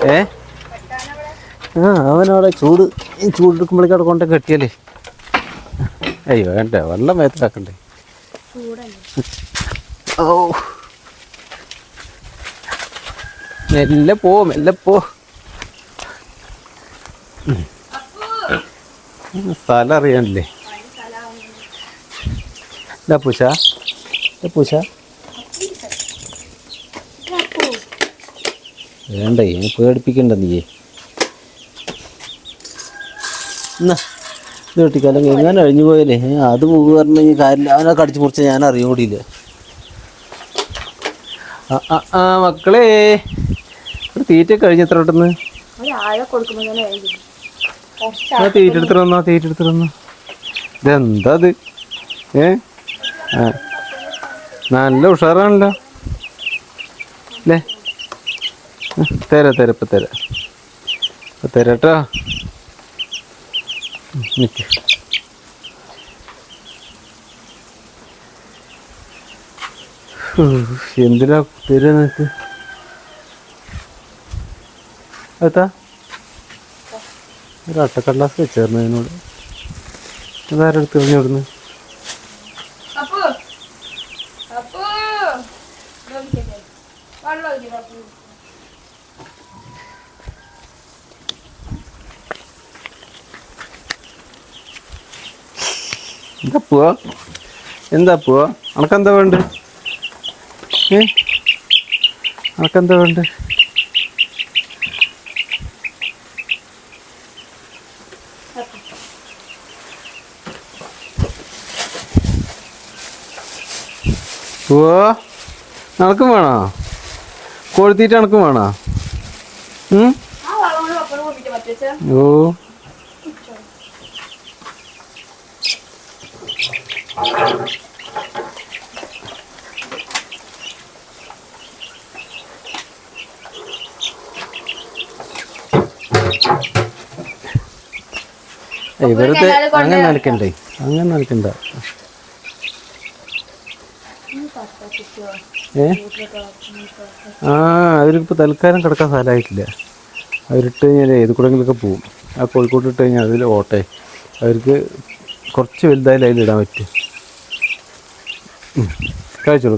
ഏ അവനവിടെ ചൂടെടുക്കുമ്പോഴേക്കും അവിടെ കൊണ്ടേ കെട്ടിയല്ലേ. അയ്യോ വേണ്ടേ, വെള്ളം മേത്താക്കണ്ടേ. ഓ മെല്ലെ പോ. സ്ഥലം അറിയാനില്ലേ? പൂശ വേണ്ട, ഇനി പേടിപ്പിക്കണ്ട നീയേ. എന്നാ ഇത് വെട്ടിക്കാലം എങ്ങനെ അഴിഞ്ഞു പോയല്ലേ. അത് പറഞ്ഞു കാര്യമില്ല. അവനെ കടിച്ചു മുറിച്ച ഞാൻ അറിയാൻ കൂടിയില്ല. മക്കളെ തീറ്റ കഴിഞ്ഞ എത്ര പെട്ടെന്ന്. തീറ്റ എടുത്തിരുന്നോ. ഇതെന്താ അത്? നല്ല ഉഷാറാണല്ലോ അല്ലേ? തരാട്ടോ. നിക്ക്. എന്തിനാ തരാ നിനക്ക്? അതാ ഒരു അട്ടക്കടലാസ് വെച്ചായിരുന്നു അതിനോട്. അതാരെടുത്ത് കഴിഞ്ഞോടുന്ന്? എന്താ പോവാ? അനക്കെന്താ വേണ്ട? അനക്കെന്താ വേണ്ട? പോവാ അനക്കും വേണോ? കൊഴുത്തിട്ട് അനക്കും വേണോ? ഓ വെറുതെ അങ്ങനെ നനക്കണ്ട. അവരിപ്പോൾ തൽക്കാലം കിടക്കാൻ സ്ഥലമായിട്ടില്ല. അവരിട്ട് കഴിഞ്ഞാൽ ഏത് കൂടെങ്കിലൊക്കെ പോവും. ആ കോഴിക്കോട്ട് ഇട്ട് കഴിഞ്ഞാൽ അതിൽ ഓട്ടെ. അവർക്ക് കുറച്ച് വലുതായാലും അതിലിടാൻ പറ്റും. കഴിച്ചോളൂ.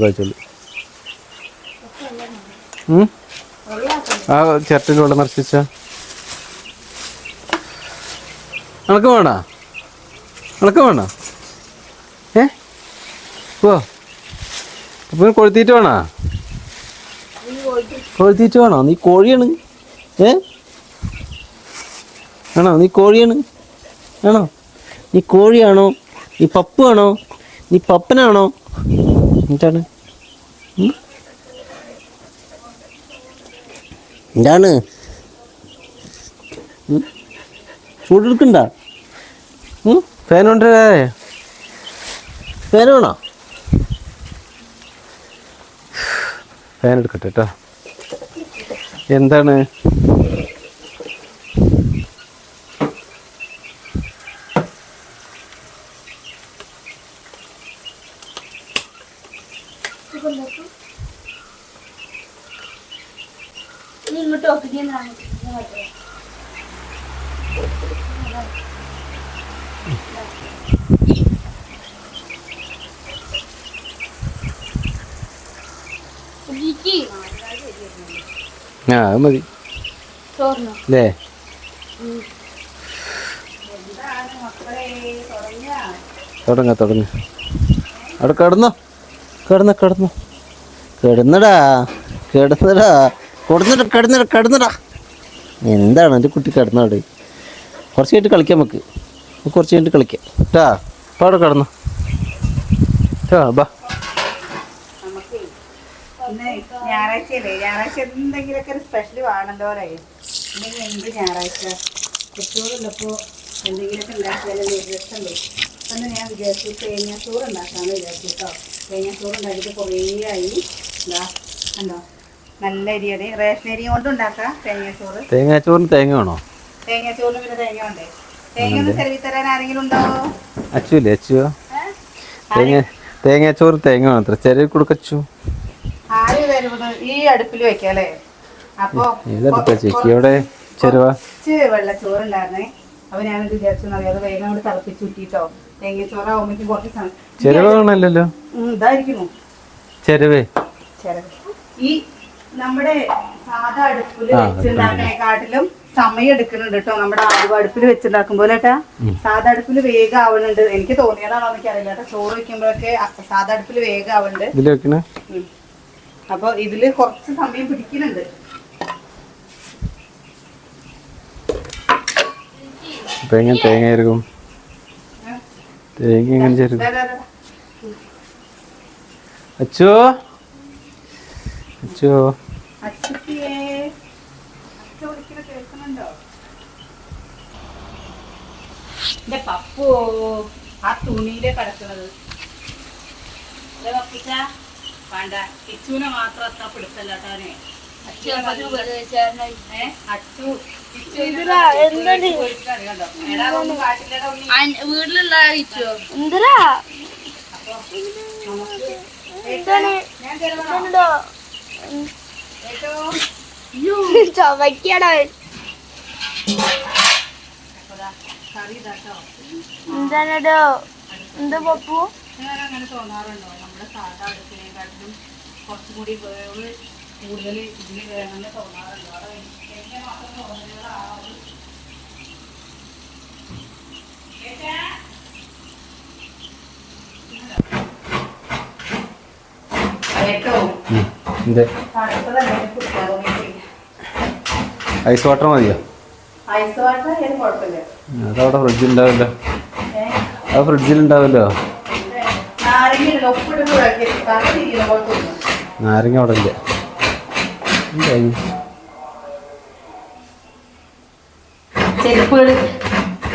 ആ ചിരട്ടിൽ വെള്ളം നിറച്ച് വെച്ചാ അനക്ക് വേണോ? പോ. അപ്പം കൊഴുത്തീറ്റ് വേണോ? നീ കോഴിയാണ്? ആണോ? നീ കോഴിയാണ്? ആണോ? നീ കോഴിയാണോ? നീ പപ്പു ആണോ? നീ പപ്പനാണോ? എന്താണ് ചൂടെടുക്കണ്ട? ഫാൻ കൊണ്ടുവരാ? ഫാൻ വേണോ? ഫാൻ എടുക്കട്ടെ കേട്ടോ. എന്താണ്? അത് മതി അല്ലേ? തുടങ്ങ അവിടെ കിടന്നടാ. എന്താണ് എൻ്റെ കുട്ടി കിടന്നവിടെ? കുറച്ച് കഴിഞ്ഞിട്ട് കളിക്കാം. കുറച്ച് കഴിഞ്ഞിട്ട് കളിക്കാം കേട്ടാ. അപ്പോൾ അവിടെ കിടന്നു ബാ. ഞായറാഴ്ച എന്തെങ്കിലുമൊക്കെ ഒരു സ്പെഷ്യൽ വേണമല്ലോ അല്ലേ? എന്ത് ഞായറാഴ്ച കുട്ടികളുള്ളപ്പോൾ എന്തെങ്കിലുമൊക്കെ ഉണ്ടാക്കിയാലല്ലേ രസമുള്ളൂ. അന്ന് ഞാൻ വിചാരിച്ചു തേങ്ങാച്ചോറ് ഉണ്ടാക്കാമെന്ന് വിചാരിച്ചു കേട്ടോ. തേങ്ങാച്ചോറ് ഉണ്ടാക്കിയിട്ട് കുറേ ആയി. കണ്ടോ, നല്ല അരിയാണ്. റേഷൻ അരി കൊണ്ട് ഉണ്ടാക്കാം തേങ്ങാച്ചോറ്. തേങ്ങാച്ചോറിന് തേങ്ങ വേണോ? തേങ്ങാച്ചോറിന് പിന്നെ തേങ്ങ വേണ്ടേ? തേങ്ങ ഒന്ന് ചെലവി തരാൻ ആരെങ്കിലും ഉണ്ടാവോ? അച്ചുല്ലേ? തേങ്ങാച്ചോറ് തേങ്ങ വേണം. ചെറിയ കൊടുക്കച്ചു. ആര് തരുന്നത്? ഈ അടുപ്പിൽ വെക്കാം അല്ലേ? അപ്പൊ ചേച്ചിയുടെ ചെരുവ വെള്ളച്ചോറുണ്ടായിരുന്നേ. അപ്പൊ ഞാനത് വിചാരിച്ചു അറിയാതെ വേഗം അവിടെ തിളപ്പിച്ച് ഊറ്റിട്ടോ. തേങ്ങച്ചോറാവുമ്പോഴേക്കും കുറച്ച് സമയം ചെരുവ കാണല്ലോ. ഇതായിരിക്കുന്നു ചെരുവേ. ഈ നമ്മുടെ സാധാ അടുപ്പില് വെച്ചുണ്ടാക്കണേക്കാട്ടിലും സമയം എടുക്കുന്നുണ്ട് കേട്ടോ. നമ്മുടെ ആലുവ അടുപ്പിൽ വെച്ചുണ്ടാക്കും പോലെ ഏട്ടാ സാധാ അടുപ്പിൽ വേഗം ആവുന്നുണ്ട്. എനിക്ക് തോന്നിയതാണോ എനിക്കറിയില്ല കേട്ടോ. ചോറ് വെക്കുമ്പോഴൊക്കെ സാധാ അടുപ്പിൽ വേഗം ആവുന്നുണ്ട്. അപ്പൊ ഇതില് കുറച്ച് സമയം പിടിക്കുന്നുണ്ട്. തേങ്ങ ആയിരിക്കും. തേങ്ങ എങ്ങനെ ചേരും? അച്ചോ അച്ചോ എന്റെ പപ്പു ആ തുണിയിലെ കിടക്കുന്നത് വേണ്ട. കിച്ചുവിനെ മാത്രം അത്ര പിടുത്തല്ലാട്ടാനെ. വീട്ടിലുള്ള ചവയ്ക്കടോ എന്താണോ എന്താ പപ്പു? അങ്ങനെ തോന്നാറുണ്ടോ? നമ്മുടെ സാധാ അടുപ്പിനെക്കാട്ടിലും കുറച്ചുകൂടി വേവ് കൂടുതൽ ഇതിന് വേണമെന്ന് തോന്നാറുണ്ടോ? അതോ എനിക്ക് മാത്രം തോന്നുന്നതാണോ? ഐസ് വാട്ടർ മതിയോ? ഐസ് വാട്ടർ കുഴപ്പമില്ല. അതവിടെ ഫ്രിഡ്ജിൽ ഉണ്ടാവില്ലോ. അത് ഫ്രിഡ്ജിൽ ഉണ്ടാവില്ലോ. നാരങ്ങ അവിടെ ഇല്ല. ചെരുപ്പുകൾ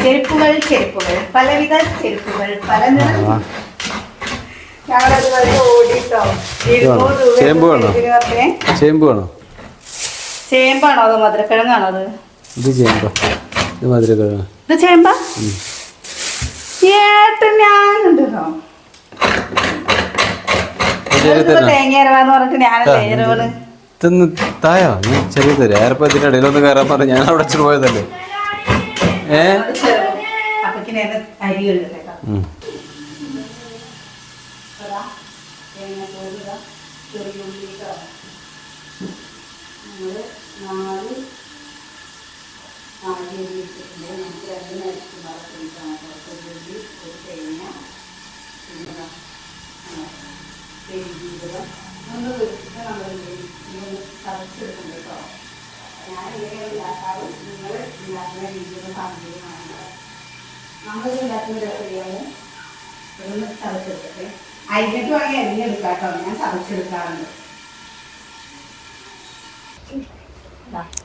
ചെരുപ്പുകൾ ചെരുപ്പുകൾ പലവിധ ചെരുപ്പുകൾ പല നിറം. ചേമ്പ് വേണോ? ചേമ്പ് വേണോ? ചേമ്പാണോ അതോ മധുരക്കിഴങ്ങാണോ? അത് ഇത് ചേമ്പ. ഇത് മധുരക്കിഴങ്ങ്. ഇത് ചേമ്പ. ഞാനുണ്ടോ തേങ്ങ അരവാന്ന് പറഞ്ഞിട്ട് ഞാനല്ലേ എരവണ് ഇതൊന്ന് തായോ? ഞാൻ ചെറിയ തരാം. ആരപ്പോ ഇതിന്റെ ഇടയിലൊന്ന് കയറാൻ പറഞ്ഞു. ഞാൻ അവിടെ വെച്ചിട്ട് പോയതല്ലേ. അരി അരിഞ്ഞിട്ട് വേണമെങ്കിൽ അരിഞ്ഞെടുക്കാട്ടോ. ഞാൻ ചതച്ചെടുക്കാറുണ്ട്.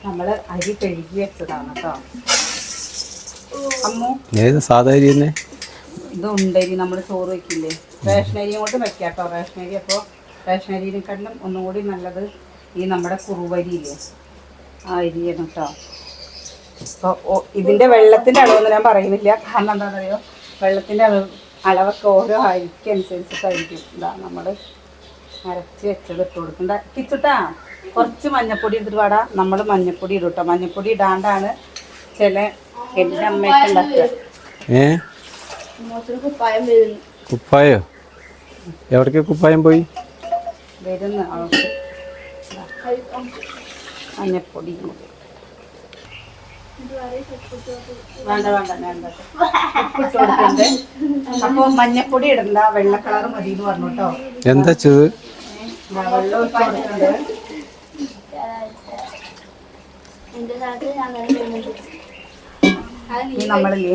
നമ്മള് അരി കഴുകി വെച്ചതാണ് കേട്ടോ. അമ്മു സാധാ അരി തന്നെ. ഇത് ഉണ്ടരി നമ്മൾ ചോറ് വെക്കില്ലേ, റേഷൻ അരിയും കൊണ്ട് വെക്കാട്ടോ. റേഷൻ അരി അപ്പോൾ റേഷൻ അരിനെക്കാട്ടിലും ഒന്നും കൂടി നല്ലത് ഈ നമ്മുടെ കുറുവരിയില്ലേ ആ അരിയാണ് കേട്ടോ. അപ്പോൾ ഇതിൻ്റെ വെള്ളത്തിൻ്റെ അളവൊന്നും ഞാൻ പറയുന്നില്ല. കാരണം എന്താണെന്നറിയോ, വെള്ളത്തിൻ്റെ അളവൊക്കെ ഓരോ അരിക്കനുസരിച്ചിട്ടായിരിക്കും. ഇതാ നമ്മൾ അരച്ച് വെച്ചത് ഇട്ട് കൊടുക്കണ്ട. കിച്ചുട്ടാ കുറച്ച് മഞ്ഞപ്പൊടി എടുത്തിട്ട് പാടാ. നമ്മൾ മഞ്ഞപ്പൊടി ഇടും കേട്ടോ. മഞ്ഞപ്പൊടി ഇടാണ്ടാണ് ചില എൻ്റെ അമ്മയൊക്കെ ഉണ്ടാക്കുക. കുപ്പായോ? എവിടേക്ക് കുപ്പായം പോയി വരുന്ന മഞ്ഞപ്പൊടി വേണ്ട വേണ്ട വേണ്ട ഉപ്പിട്ട് കൊടുക്കണ്ടേ. അപ്പൊ മഞ്ഞപ്പൊടി ഇടണ്ട, വെള്ള കളർ മതി എന്ന് പറഞ്ഞു കേട്ടോ. എന്താ ചെയ്ത് വെള്ളം ഒഴിച്ച് കൊടുക്കണ്ടേ. നമ്മളില്ലേ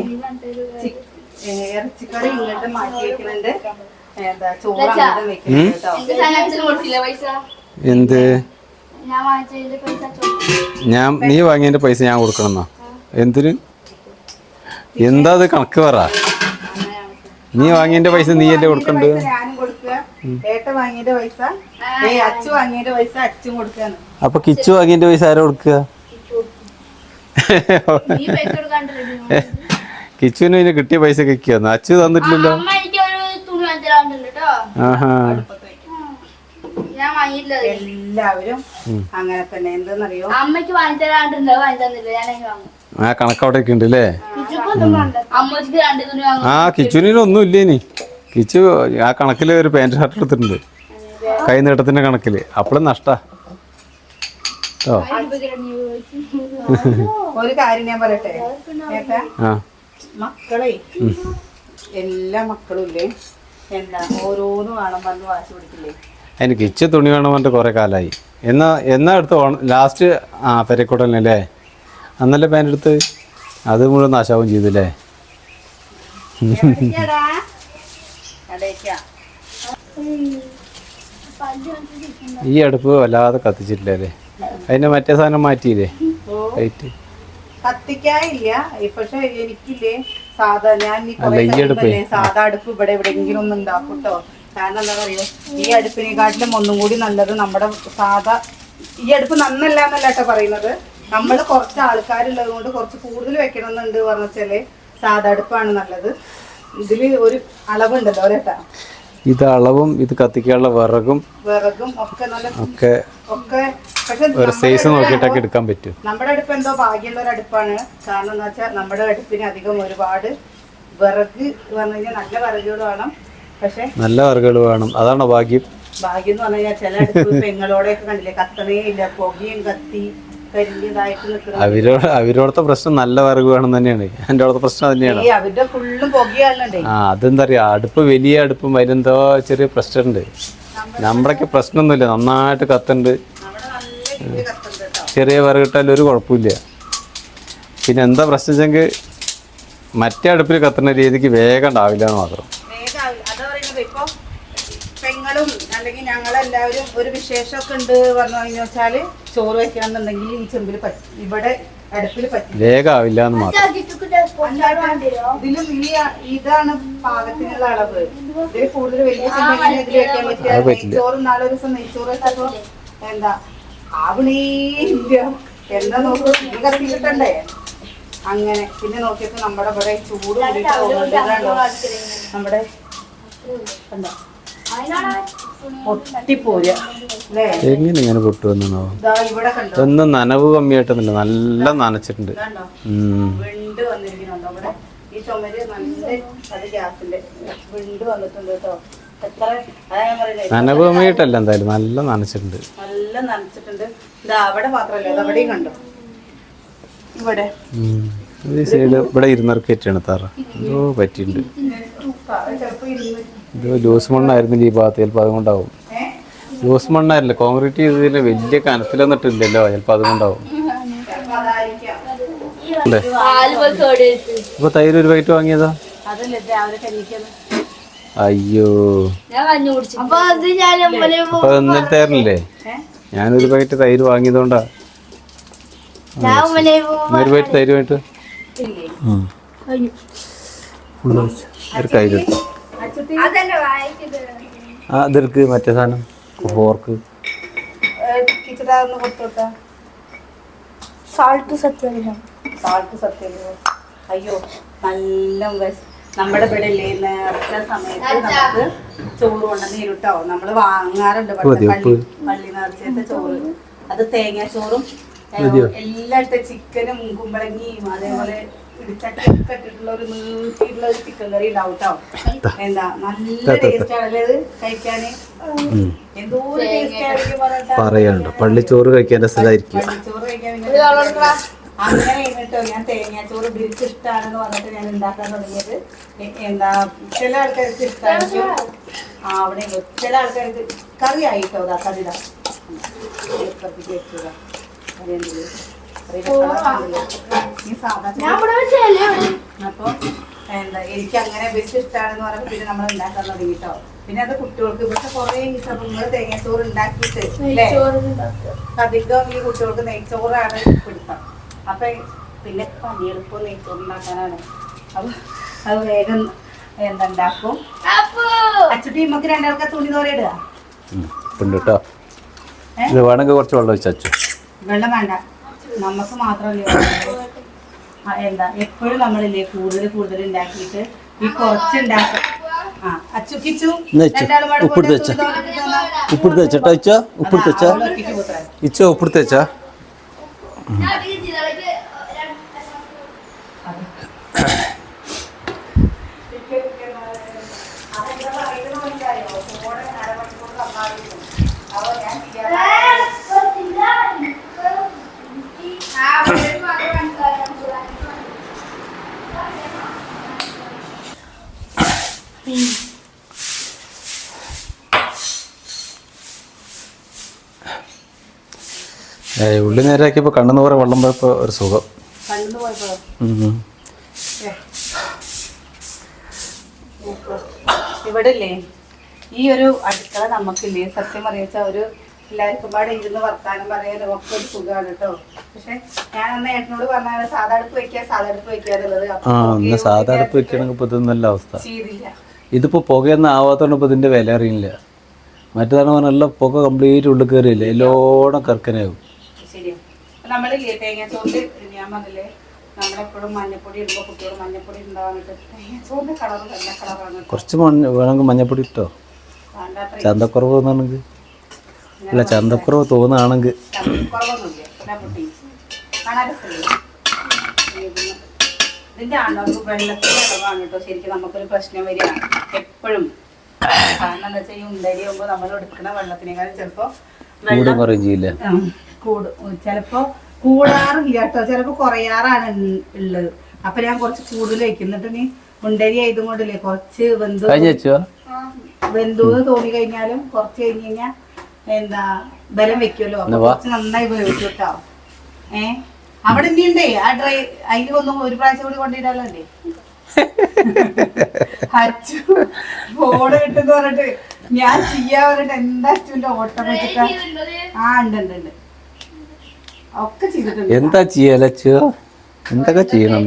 ഇറച്ചിക്കറി ഇങ്ങോട്ട് മാറ്റി വെക്കുന്നുണ്ട്. എന്താ ചോറ് അങ്ങോട്ട് വെക്കുന്നുണ്ട് കേട്ടോ. എന്ത് നീ വാങ്ങിയതിന്റെ പൈസ ഞാൻ കൊടുക്കണമെന്നോ? എന്തിന്? എന്താ അത് കണക്ക് പറ. നീ വാങ്ങിയതിന്റെ പൈസ നീയല്ലേ കൊടുക്കണ്ടേ? ഞാനും കൊടുക്കുക. ഏട്ട വാങ്ങിയതിന്റെ പൈസ അച്ചു വാങ്ങിയതിന്റെ പൈസ അച്ചും കൊടുക്കാണ്. അപ്പൊ കിച്ചു വാങ്ങിയതിന്റെ പൈസ ആരാ കൊടുക്കുക? കിച്ചുവിന് പിന്നെ കിട്ടിയ പൈസ കിട്ടിയെന്ന് അച്ചു തന്നിട്ടില്ലല്ലോ. ആഹാ ഞാൻ വാങ്ങിയില്ല. എല്ലാവരും അങ്ങനെ തന്നെ. എന്തെന്നറിയോ, അമ്മയ്ക്ക് വാങ്ങി തരാണ്ട് വാങ്ങി തന്നില്ല. ഞാൻ വാങ്ങും. ആ കണക്ക് അവിടെ ഒക്കെ ഉണ്ട് അല്ലേ? അമ്മക്ക് 2 തുണി വാങ്ങും. ആ കിച്ചുവിനൊന്നും ഇല്ലേനി. കിച്ചു ആ കണക്കിൽ ഒരു പാൻറ് ഷർട്ട് എടുത്തിട്ടുണ്ട്, കൈ നീട്ടത്തിന്റെ കണക്കില്. അപ്പോഴും നഷ്ടാ കേട്ടോ. ഒരു കാര്യം ഞാൻ പറയട്ടെ ഏട്ടാ, ആ മക്കളെ എല്ലാ മക്കളും ഇല്ലേ ഓരോന്ന് വേണം വന്ന് വാശി പിടിക്കില്ലേ. അതിന് കിച്ചു തുണി വേണം പറഞ്ഞിട്ട് കുറെ കാലമായി. എന്നാ എടുത്ത് ലാസ്റ്റ് പെരക്കോട്ടല്ലേ അന്നല്ലേ പാൻറ് എടുത്ത്, അത് മുഴുവൻ നാശാവും ചെയ്തില്ലേ. ഈ അടുപ്പ് വല്ലാതെ കത്തിച്ചിട്ടില്ല അല്ലേ? അതിന്റെ മറ്റേ സാധനം മാറ്റിയില്ലേ ലൈറ്റ്? കത്തിക്കാനില്ല. പക്ഷെ എനിക്കില്ലേ സാധാ ഞാൻ സാധാ അടുപ്പ് ഇവിടെ എവിടെയെങ്കിലും ഒന്ന് ഉണ്ടാക്കും കേട്ടോ. കാരണം എന്താ പറയുക, ഈ അടുപ്പിനെക്കാട്ടിലും ഒന്നും കൂടി നല്ലത് നമ്മുടെ സാധാ ഈ അടുപ്പ് നന്നല്ല എന്നല്ല കേട്ടോ പറയുന്നത്. നമ്മൾ കുറച്ച് ആൾക്കാരുള്ളത് കൊണ്ട് കുറച്ച് കൂടുതൽ വെക്കണമെന്നുണ്ട് പറഞ്ഞാല് സാധാ അടുപ്പാണ് നല്ലത്. ഇതില് ഒരു അളവുണ്ടല്ലോ കേട്ടാ. ഇത് അളവും ഇത് കത്തിക്കാനുള്ള വിറകും ഒക്കെ നല്ല ഒക്കെ പക്ഷെ ഒരു സൈസ് നോക്കിയിട്ടൊക്കെ എടുക്കാൻ പറ്റും. നമ്മുടെ അടുപ്പ് എന്തോ ഭാഗ്യമുള്ള ഒരു അടുപ്പാണ്. കാരണം എന്താ വെച്ചാൽ നമ്മുടെ അടുപ്പിന് അധികം ഒരുപാട് വിറക് പറഞ്ഞു കഴിഞ്ഞാൽ നല്ല വിറകുകൾ വേണം. പക്ഷെ നല്ല വിറകുകൾ വേണം, അതാണ് ഭാഗ്യം. ഭാഗ്യം എന്ന് പറഞ്ഞു കഴിഞ്ഞാൽ ചില അടുപ്പ് പെങ്ങളോടെയൊക്കെ കണ്ടില്ലേ, കത്തണേ ഇല്ല, പുകയും കത്തി കരിഞ്ഞതായിട്ട് നിൽക്കുന്നത്. അവരോടത്തെ പ്രശ്നം നല്ല വിറക് വേണം തന്നെയാണ്. എൻ്റെ അവിടുത്തെ പ്രശ്നം തന്നെയാണ്. അവരുടെ ഫുള്ളും പുകയാണല്ലേ. അതെന്താ പറയാ, അടുപ്പ് വലിയ അടുപ്പും അതിലെന്തോ ചെറിയ പ്രശ്നമുണ്ട്. നമ്മുടെയൊക്കെ പ്രശ്നമൊന്നുമില്ല, നന്നായിട്ട് കത്തുണ്ട്. ചെറിയ വിറകിട്ടാലും ഒരു കുഴപ്പമില്ല. പിന്നെ എന്താ പ്രശ്നം വെച്ചെങ്കിൽ മറ്റേ അടുപ്പിൽ കത്തുന്ന രീതിക്ക് വേഗം ഉണ്ടാവില്ല എന്ന് മാത്രം. ഇപ്പൊ പെങ്ങളും അല്ലെങ്കിൽ ഞങ്ങളെല്ലാവരും ഒരു വിശേഷമൊക്കെ ഉണ്ട് പറഞ്ഞു കഴിഞ്ഞു വെച്ചാല് ചോറ് വെക്കണം എന്നുണ്ടെങ്കിൽ ഈ ചെമ്പിൽ ഇവിടെ അടുപ്പിൽ പറ്റും, വേഗം ആവില്ല എന്ന് മാത്രം. ഇതിലും ഇതാണ് പാകത്തിനുള്ള അളവ്. ഇതിൽ കൂടുതൽ വലിയ ചെമ്പിൽ ഇതിൽ വെക്കാൻ പറ്റില്ല. നെയ്ച്ചോറ് നാളെ ഒരു ദിവസം നെയ്ച്ചോറ് വെച്ചപ്പോ എന്താ ആവണേ ഇല്ല. എന്താ നോക്കൂ, ഇത് കത്തി കിട്ടണ്ടേ. അങ്ങനെ പിന്നെ നോക്കിയപ്പോ നമ്മുടെ ഇവിടെ ചൂട് കൂടിയിട്ടോ നമ്മുടെ എന്താ പൊട്ടിപ്പോര അല്ലേ. എങ്ങനെ ഇങ്ങനെ പൊട്ടുവെന്നാണോ? ഇവിടെ കണ്ടോ, ഒന്നും നനവ് കമ്മിയായിട്ടൊന്നുമില്ല, നല്ല നനച്ചിട്ടുണ്ട്. വിണ്ട് വന്നിരിക്കുന്നുണ്ടോ ഇവിടെ ഈ ചുമര് നല്ല. അത് ഗ്യാസിന്റെ വിണ്ട് വന്നിട്ടുണ്ട് കേട്ടോ. എത്ര അതാ ഞാൻ പറയുന്നത്, നനവ് കമ്മിയായിട്ടല്ല, എന്തായാലും നല്ല നനച്ചിട്ടുണ്ട്. നല്ല നനച്ചിട്ടുണ്ട്. ഇതാ അവിടെ മാത്രല്ലേ, അത് അവിടെയും കണ്ടോ. ഇവിടെ ഈ സൈഡ് ഇവിടെ ഇരുന്നർക്കേറ്റാണ് തറ എന്തോ പറ്റിയിട്ടുണ്ട്. ചിലപ്പോ ഇരുന്ന് ഇത് ലൂസ് മണ്ണായിരുന്നില്ല ഈ ഭാഗത്ത്, ചിലപ്പോൾ അതുകൊണ്ടാവും. ലൂസ് മണ്ണായിരുന്നില്ല, കോൺക്രീറ്റ് ചെയ്തതിന് വലിയ കനത്തിലൊന്നിട്ടില്ലല്ലോ, ചിലപ്പോൾ അതുകൊണ്ടാവും. അല്ലേ? ഇപ്പൊ തൈര് ഒരു പാക്കറ്റ് വാങ്ങിയതാ? അയ്യോ, അപ്പൊ ഇന്നലെ തേരില്ലേ? ഞാനൊരു പാക്കറ്റ് തൈര് വാങ്ങിയതുകൊണ്ടാ. ഒരു പാക്കറ്റ് തൈര് വേണ്ടിട്ട് ഒരു തൈര് എടുത്തു. ആ ഇതെടുക്ക്, മറ്റേ സാധനം ഫോർക്ക്. അയ്യോ നല്ല നമ്മുടെ ഇവിടെ ഇല്ലേ നേർച്ച സമയത്ത് നമുക്ക് ചോറ് കൊണ്ടുവന്ന് ഇരുട്ടോ. നമ്മള് വാങ്ങാറുണ്ട് പള്ളി നേർച്ചത്തെ ചോറ്. അത് തേങ്ങാ ചോറും എല്ലാം ഇട്ട് ചിക്കനും കുമ്പളങ്ങിയും അതേപോലെ ഇടിച്ചക്കൊക്കെ ഇട്ടിട്ടുള്ള ഒരു നീട്ടിയിട്ടുള്ള ഒരു ചിക്കൻ കറി ഉണ്ടാവും കേട്ടോ. എന്താ നല്ല ടേസ്റ്റ് ആണല്ലേ അത് കഴിക്കാന്. എന്തോ ടേസ്റ്റ് ആയിരിക്കും പറയാനുണ്ടോ, പള്ളിച്ചോറ് കഴിക്കാൻ രസമായിരിക്കും. പള്ളിച്ചോറ് കഴിക്കാൻ അങ്ങനെ കേട്ടോ. ഞാൻ തേങ്ങാച്ചോറ് ബിരിച്ച് ഇഷ്ടമാണെന്ന് പറഞ്ഞിട്ട് ഞാൻ ഉണ്ടാക്കാൻ തുടങ്ങിയത്. എന്താ ചില ആൾക്കാർക്ക് ഇഷ്ടമായിരിക്കും, അവിടെ ചില ആൾക്കാർക്ക് കറി ആയിട്ടോ. അതാ കറിതാ വെച്ചതാ. അപ്പൊ എന്താ എനിക്ക് അങ്ങനെ ബെസ്റ്റ് ഇഷ്ടമാണെന്ന് പറഞ്ഞപ്പോൾ പിന്നെ നമ്മൾ ഉണ്ടാക്കാൻ തുടങ്ങിട്ടോ. പിന്നെ അത് കുട്ടികൾക്ക് ഇവിടുത്തെ കുറെ നിങ്ങൾ തേങ്ങാച്ചോറ് ഉണ്ടാക്കിയിട്ട് അല്ലേ, അധികം ഈ കുട്ടികൾക്ക് നെയ്ച്ചോറാണ് പിടിത്തം. അപ്പൊ പിന്നെ പണിയെടുപ്പം നെയ്ച്ചോറ് ഉണ്ടാക്കാനാണ്. അപ്പൊ അത് വേഗം എന്തുണ്ടാക്കും. അച്ചുട്ടി നമുക്ക് രണ്ടാൾക്കാർ തുണി തോരയിടുക. വേണമെങ്കിൽ കുറച്ച് വെള്ളം ഒഴിച്ചു. വെള്ളം വേണ്ട, നമുക്ക് മാത്രമല്ലേ. എന്താ എപ്പോഴും നമ്മളില്ലേ കൂടുതൽ ഉണ്ടാക്കിയിട്ട് ഈ കുറച്ചുണ്ടാക്കും. ആ അച്ചു കിച്ചു എന്നാ ഇച്ചു, രണ്ടാളും പാടെ ഉപ്പിട്ട് പോട്ടെ, വെച്ച. തുണി തോർത്തിട്ട് വന്നാ. ഉപ്പിട്ട് വെച്ചട്ടാ ഇച്ച, ഉപ്പിട്ട് വെച്ച അവള് ഒറ്റയ്ക്ക് പോത്രേ. ഇച്ച, ഉപ്പിട്ട് വെച്ചാ. അതെന്താ പറയുന്നത് മനസ്സിലായോ? ഫോണ് അരമണിക്കൂർ തന്നാലും അവ ഞാൻ ഉള്ളി നേരാക്കിയപ്പോൾ കണ്ണെന്ന് കുറെ വെള്ളം പോയപ്പോൾ ഒരു സുഖം. കണ്ടു പോയപ്പോ ഇവിടെ ഇല്ലേ ഈ ഒരു അടുക്കള നമുക്കില്ലേ സത്യം അറിയിച്ച ഒരു എല്ലാവർക്കും പാടെ ഇരുന്ന് വർത്താനം പറയാനും ഒക്കെ ഒരു സുഖമാണ് കേട്ടോ. പക്ഷെ ഞാൻ അന്ന് ഏട്ടനോട് പറഞ്ഞാൽ സാധാ അടുപ്പ് വെക്കുക എന്നുള്ളത് സാധാ അടുപ്പ് വെക്കണമെങ്കിൽ ഇപ്പോൾ ഇതൊന്നല്ല അവസ്ഥ. ചെയ്തില്ല. ഇതിപ്പോൾ പുകയൊന്നും ആവാത്തതുകൊണ്ട് ഇപ്പോൾ ഇതിൻ്റെ വില അറിയില്ല. മറ്റേതാണ് പറഞ്ഞാൽ പുക കംപ്ലീറ്റ് ഉള്ളിൽ കയറിയില്ല, എല്ലോണം കർക്കനാവും. ശരിയാണ്. നമ്മളില്ലേ തേങ്ങാച്ചോറിൽ ഞാൻ പറഞ്ഞില്ലേ നമ്മളെപ്പോഴും മഞ്ഞപ്പൊടി ഇടുമ്പോൾ കുട്ടികൾ മഞ്ഞപ്പൊടി ഉണ്ടാവാനിട്ട് തേങ്ങാച്ചോറിന്റെ കളർ നല്ല കളറാണ്. കുറച്ച് വേണമെങ്കിൽ മഞ്ഞപ്പൊടി ഇട്ടോ, ചന്തക്കുറവ് തോന്നുകയാണെങ്കിൽ. അല്ല, ചന്തക്കുറവ് തോന്നുകയാണെങ്കിൽ. ഇതിന്റെ ആണ്ടവർക്ക് വെള്ളത്തിന്റെ അളവാണ് കേട്ടോ ശരിക്കും നമുക്കൊരു പ്രശ്നം വരികയാണ് എപ്പോഴും. കാരണം എന്താ വെച്ചാൽ ഈ ഉണ്ടരി ആകുമ്പോൾ നമ്മൾ എടുക്കുന്ന വെള്ളത്തിനേക്കാളും ചിലപ്പോ ചിലപ്പോ കൂടാറില്ല കേട്ടോ, ചിലപ്പോ കുറയാറാണ് ഉള്ളത്. അപ്പൊ ഞാൻ കുറച്ച് കൂടുതൽ വയ്ക്കും. എന്നിട്ട് നീ ഉണ്ടരി ആയതും കൊണ്ടില്ലേ കുറച്ച് വെന്തൂന്ന് തോന്നി കഴിഞ്ഞാലും കുറച്ച് കഴിഞ്ഞ് കഴിഞ്ഞാൽ എന്താ ബലം വെക്കുമല്ലോ, അപ്പൊ കുറച്ച് നന്നായി ഉപയോഗിച്ചു കേട്ടോ. അവിടെ ഇനിയുണ്ടേ ആ ഡ്രൈ അതിൽ ഒന്നും ഒരു പ്രാവശ്യം കൂടി കൊണ്ടിടാനുണ്ടേ. അച്ചു ഫോണ് കിട്ടുന്ന പറഞ്ഞിട്ട് ഞാൻ ചെയ്യാ പറഞ്ഞിട്ട് എന്താ അച്ചുവിന്റെ ഓട്ടം വെച്ചിട്ടാ. ആ ഉണ്ട് ഒക്കെ ചെയ്തിട്ടുണ്ട്. എന്താ ചെയ്യലച്ചോ, എന്തൊക്കെ ചെയ്യണം,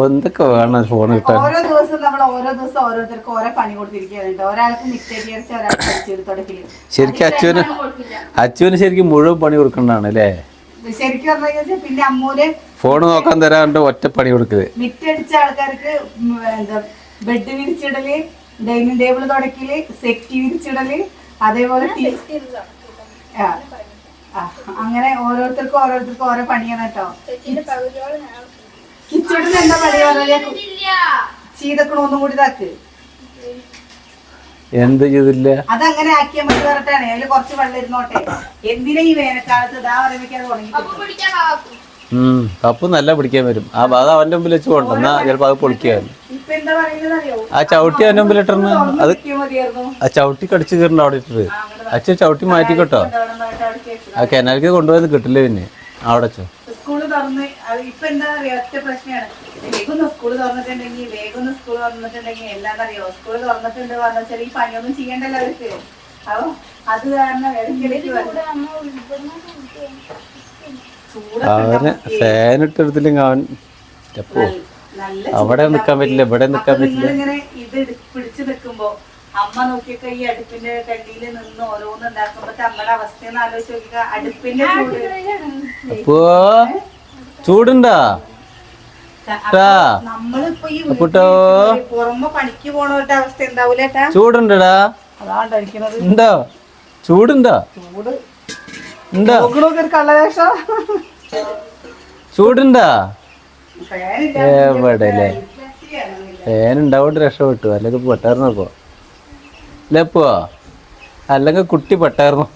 എന്തൊക്കെ വേണം ഫോൺ കിട്ടാൻ. ഓരോ ദിവസം നമ്മൾ ഓരോ ദിവസം ഓരോരുത്തർക്ക് ഓരോ പണി കൊടുത്തിരിക്കുന്നുണ്ട്. ഒരാൾക്ക് മിക്സേരി അരച്ച് ഒരാൾക്ക് അടിച്ചൊരു തുടക്കില്. ശരിക്കും അച്ചുവിന് ശരിക്കും മുഴുവൻ പണി കൊടുക്കണ്ടാണ് അല്ലേ? ശരിക്കും പറഞ്ഞു പിന്നെ അമ്മൂര് ഫോണ് നോക്കാൻ തരാണ്ട് ഒറ്റ പണി കൊടുക്കല്. മിറ്റടിച്ച ആൾക്കാർക്ക് എന്താ ബെഡ് വിരിച്ചിടല്, ഡൈനിങ് ടേബിൾ തുടക്കല്, സെറ്റ് വിരിച്ചിടല്, അതേപോലെ അങ്ങനെ ഓരോരുത്തർക്കും ഓരോ പണിയാണ് കേട്ടോ. കിച്ചണിൽ എന്താ പണി പറഞ്ഞാൽ ചെയ്തക്കണ ഒന്നും കൂടി ഇതാക്ക്. എന്ത് ചെയ്തില്ല അതങ്ങനെ ആക്കിയാൽ മതി പറഞ്ഞിട്ടാണ്. അതില് കുറച്ച് വെള്ളം ഇരുന്നോട്ടെ. എന്തിനാ ഈ വേനൽക്കാലത്ത് ഇതാ പറയുമ്പോഴേക്കും അത് ഉണങ്ങി. കപ്പ് നല്ല പിടിക്കാൻ വരും. ആ അത് അവന്റെ മുമ്പിൽ വെച്ച് കൊണ്ടുവന്നാ ചിലപ്പോ അത് പൊളിക്കായിരുന്നു. ഇപ്പൊ എന്താ പറയുന്നത് അറിയോ? ആ ചവിട്ടി അവന്റെ മുമ്പിൽ ഇട്ടിരുന്നു. അത് ആ ചവിട്ടി കടിച്ചു കയറണ്ട അവിടെ ഇട്ടിട്ട്. അച്ഛൻ ചവിട്ടി മാറ്റിക്കോട്ടോ. ആ കെനാലിക്ക് കൊണ്ടുപോയത് കിട്ടില്ല പിന്നെ അവിടെ വെച്ചോ. സ്കൂള് തുറന്ന് ഇപ്പൊ എന്താ പറയാ ഒറ്റ പ്രശ്നമാണ്. വേഗം സ്കൂള് തുറന്നിട്ടുണ്ടെങ്കിൽ എന്താ അറിയോ സ്കൂള് തുറന്നിട്ടുണ്ട് പറഞ്ഞാൽ ഈ പണിയൊന്നും ചെയ്യണ്ടല്ലോ അവർക്ക്. അപ്പൊ അത് കാരണം ഇടയ്ക്കിടയ്ക്ക് അവന് ഫാൻ ഇട്ടെടുത്തില്ലെങ്കിൽ അവൻ അവിടെ നിക്കാൻ പറ്റില്ല, ഇവിടെ നിക്കാൻ പറ്റില്ല. ഇങ്ങനെ ഇത് പിടിച്ചു നിൽക്കുമ്പോ അമ്മ നോക്കിയൊക്കെ ഈ അടുപ്പിന്റെ കണ്ടിയിൽ നിന്ന് ഓരോന്ന് ഉണ്ടാക്കുമ്പോ നമ്മുടെ അവസ്ഥയെന്ന് ആലോചിച്ച് നോക്കിക്ക. അടുപ്പിന്റെ അപ്പോ ചൂടുണ്ടാ നമ്മളിപ്പോ ഈ പുറമെ പണിക്ക് പോണവരുടെ അവസ്ഥ എന്താവൂലേട്ടാ? ചൂടുണ്ടടാ, അതാണ് കഴിക്കുന്നത്. ഉണ്ടോ ചൂടുണ്ടോ? ചൂട് ഉണ്ടോ? കള്ളവേഷം ചൂടുണ്ടാ? എവിടെ ഫാൻ ഉണ്ടാവോണ്ട് രക്ഷപ്പെട്ടു, അല്ലെങ്കിൽ പെട്ടായിരുന്നു. ഇപ്പോ അല്ലേ ഇപ്പോ അല്ലെങ്കിൽ കുട്ടി പെട്ടായിരുന്നു.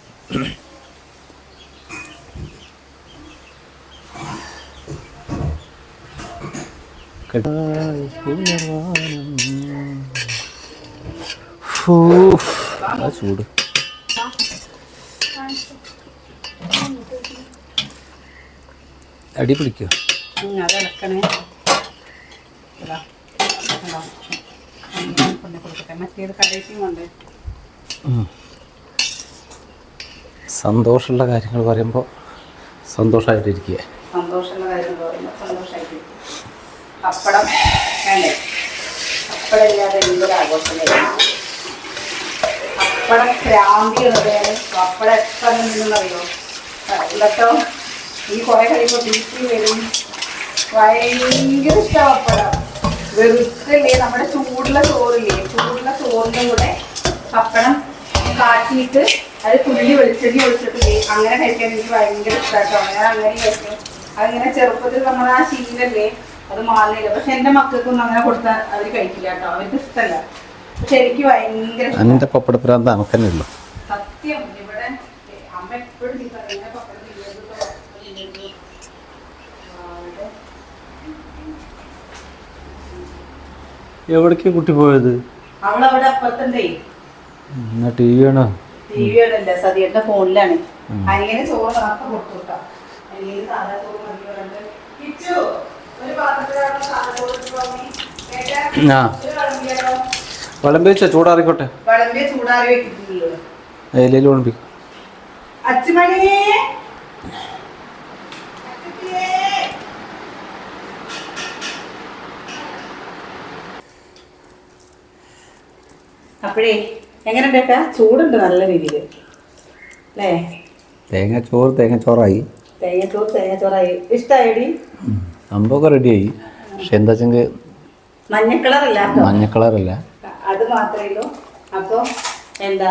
ചൂട് അടി പിടിക്കോ? സന്തോഷമുള്ള കാര്യങ്ങൾ പറയുമ്പോൾ സന്തോഷമായിട്ടിരിക്കുക. സന്തോഷമുള്ള കാര്യം പറയുമ്പോൾ സന്തോഷമായിട്ട് പപ്പടം വേണ്ടേ? പപ്പടം ഇല്ലാതെ എന്തൊരു ആഘോഷമില്ല. പപ്പടം ക്രാന്തിയുള്ളത് പപ്പടം എത്ര നിന്നറിയോ? ഇതൊക്കെ ഈ കുറെ കഴിയുമ്പോൾ ബീച്ചിൽ വരും. ഭയങ്കര ഇഷ്ടമാണ് പപ്പടം. വെറുതെ നമ്മുടെ ചൂടുള്ള ചോറില്ലേ, ചൂടുള്ള ചോറ് ചോറിൻ്റെ കൂടെ പപ്പടം കാച്ചിയിട്ട് അത് തുള്ളി വെളിച്ചെണ്ണി ഒഴിച്ചിട്ട് അങ്ങനെ കഴിക്കാൻ എനിക്ക് ഭയങ്കര ഇഷ്ടമായിട്ടോ. ഞാൻ അങ്ങനെ കഴിക്കും. അതിങ്ങനെ ചെറുപ്പത്തിൽ നമ്മൾ ആ ശീലല്ലേ അത് മാറുന്നില്ല. പക്ഷെ എൻ്റെ മക്കൾക്കൊന്നും അങ്ങനെ കൊടുത്താൽ അവർ കഴിക്കില്ല കേട്ടോ. അവർക്ക് ഇഷ്ടമല്ല. പക്ഷെ എനിക്ക് ഭയങ്കര എൻ്റെ പപ്പടപ്രാന്ത് നമുക്കെന്നെ ഉള്ളു. സത്യം. ഇവിടെ അമ്മ എപ്പോഴും ഇങ്ങനെ പപ്പടം തിന്നരുത്. എവിടേക്ക് കുട്ടി പോയത്? അവളവിടെ അപ്പുറത്തുണ്ടേ. എന്നാ ടി വി ആണോ? ടി വി ആണല്ല, സതിയുടെ ഫോണിലാണ്. അനിയനെ ചോറ് മാത്രം കൊടുത്തു കേട്ടോ. അനിയന് സാധാ ചോറ് മതി. കിച്ചു ഒരു പാത്രത്തിലാണ് സാധാ ചോറ് വിളമ്പി വെച്ചാ ചൂടാറിക്കോട്ടെ. വിളമ്പിയ ചൂടാറി വെക്കിട്ടുള്ളൂ. ഇലയിൽ വിളമ്പി. അച്ചുമണിയേ അപ്പോഴേ എങ്ങനെ ഉണ്ടാക്കാ? ചൂടുണ്ട് നല്ല രീതിയിൽ അല്ലേ? തേങ്ങച്ചോറായി. തേങ്ങച്ചോറായി. ഇഷ്ടായടി? സംഭവമൊക്കെ റെഡിയായി. പക്ഷെ എന്താ വെച്ചെങ്കിൽ മഞ്ഞക്കളറല്ല. അത് മാത്രമേ ഉള്ളൂ. അപ്പോൾ എന്താ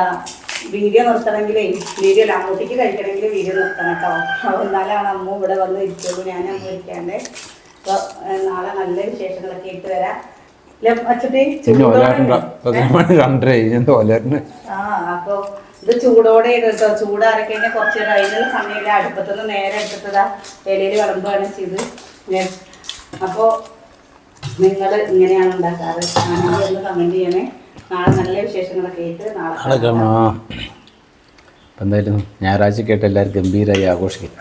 വീഡിയോ നിർത്തണമെങ്കിലേ വീഡിയോ അങ്ങോട്ടേക്ക് കഴിക്കണമെങ്കിൽ വീഡിയോ നിർത്തണം കേട്ടോ. അപ്പോൾ എന്നാലാണ് അമ്മ ഇവിടെ വന്ന് ഇരിക്കുള്ളൂ. ഞാൻ അമ്മ ഇരിക്കാണ്ട്. അപ്പോൾ നാളെ നല്ല വിശേഷങ്ങളൊക്കെ ഇട്ട് വരാം. അപ്പൊ ഇത് ചൂടോടെ കേട്ടോ. ചൂടാറി കഴിഞ്ഞാൽ കുറച്ച് കഴിഞ്ഞ സമയമില്ല. അടുപ്പത്തുനിന്ന് നേരെ എടുത്തിട്ടതാ ഇലയിൽ വിളമ്പാണ് ചെയ്ത്. അപ്പോ നിങ്ങൾ ഇങ്ങനെയാണ് ഉണ്ടാക്കാറ്? ഒന്ന് കമന്റ് ചെയ്യണേ. നാളെ നല്ല വിശേഷങ്ങളൊക്കെ ആയിട്ട് നാളെ എന്തായാലും ഞായറാഴ്ച കേട്ട് എല്ലാവരും ഗംഭീരമായി ആഘോഷിക്കും.